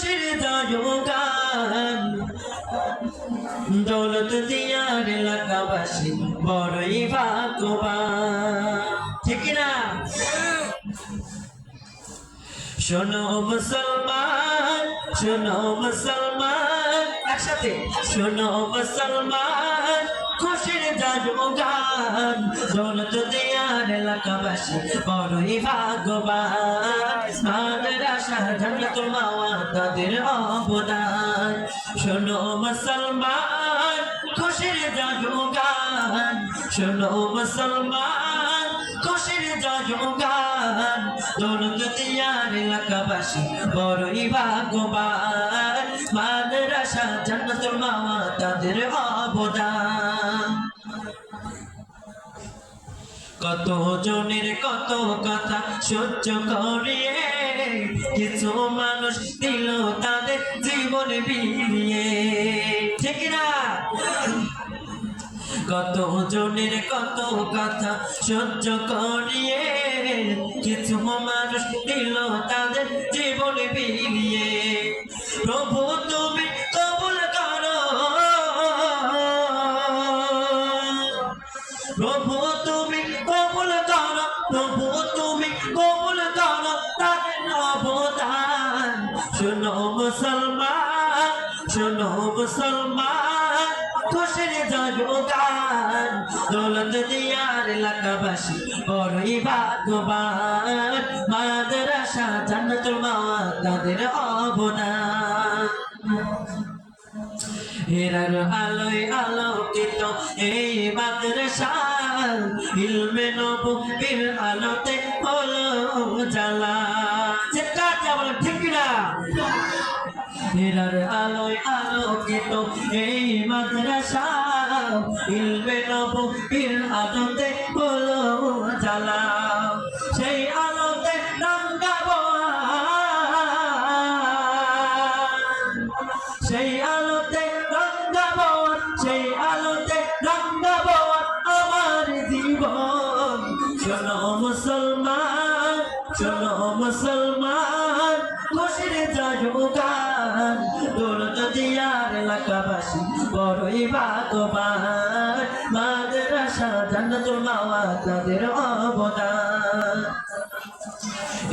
খুশির জয়গান দৌলত দিয়ার এলাকাবাসী বড়ই ভাগ্যবান ঠিক না শোনো মুসলমান একসাথে শোনো মুসলমান খুশির জয়গান দৌলত দিয়ার এলাকাবাসী বড়ই ভাগ্যবান মাদ্রাসা জান্নাতুল মাওয়া তাদের অবদান শোনো মুসলমান খুশির জয়গান শোনো মুসলমান খুশির জয়গান দৌলত দিয়ার এলাকাবাসী বড়ই ভাগ্যবান মাদ্রাসা জান্নাতুল মাওয়া তাদের অবদান কত জনের কত কথা সহ্য করিয়ে কিছু মানুষ দিল তাদের জীবন বিলিয়ে ঠিক না কত জনের কত কথা সহ্য করিয়ে কিছু মানুষ দিল তাদের জীবন বিলিয়ে প্রভু তুমি কবুল করো প্রভু তুমি কবুল করো প্রভু তুমি কবুল করো তাদের অবদান শোনো মুসলমান খুশির জয়গান দৌলত দিয়ার এলাকাবাসী বড়ই ভাগ্যবান মাদ্রাসা জান্নাতুল মাওয়া তাদের অবদান হেরার আলোয় আলোকিত এই মাদ্রাসা ইলমে নবুয়্যির আলোতে হলো জালা যেটা বলে ঠিক না হেরার আলোয় আলোকিত এই মাদ্রাসা ইলমে নবুয়্যির আলোতে হলো জালা সেই আলোতে রঙাবো সেই আলোতে রঙাবো আমার জীবন শোনো মুসলমান খুশির জয়গান দৌলত দিয়ার এলাকাবাসী বড়ই ভাগ্যবান মাদ্রাসা জান্নাতুল মাওয়া তাদের অবদান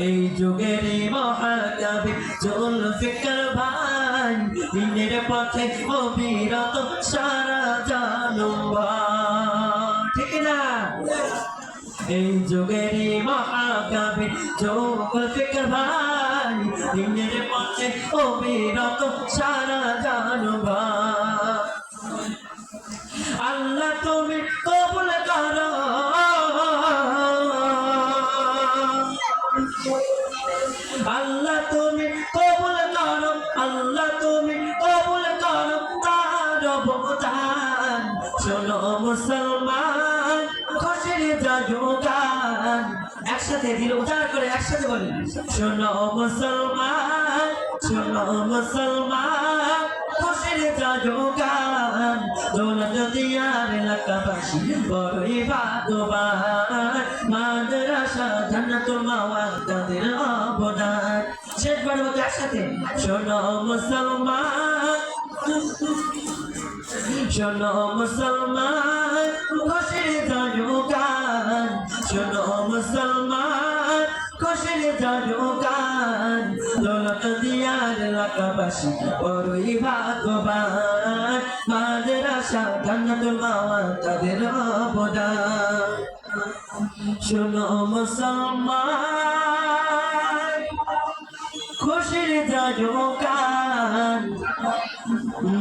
এই যুগের মহাকবি জুলফিকার ভাই দিনের পথে অবিরত সারা জানুম ঠিক না এই যুগের মহাকবি জুলফিকার ভাই দিনের পথে অবিরত সারা জানুম আল্লাহ তুমি কবুল করো আল্লাহ তুমি কবুল করো তার অবদান শোনো মুসলমান খুশির জয়গান একসাথে দিল উচ্চারণ করে একসাথে বলি শোনো মুসলমান খুশির জয়গান দৌলত দিয়ার এলাকাবাসী বড়ই ভাগ্যবান মাদ্রাসা জান্নাতুল মাওয়া তাদের অবদান শেষবার মতো একসাথে শোনো মুসলমান খুশির জয়গান শোনো মুসলমান খুশির জয়গান দৌলত দিয়ার এলাকাবাসী বড়ই ভাগ্যবান মাদ্রাসা জান্নাতুল মাওয়া তাদের অবদান শোনো মুসলমান খুশির জয়গান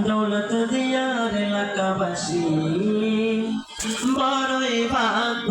দৌলত দিয়ার এলাকাবাসী বড়ই ভাগ্য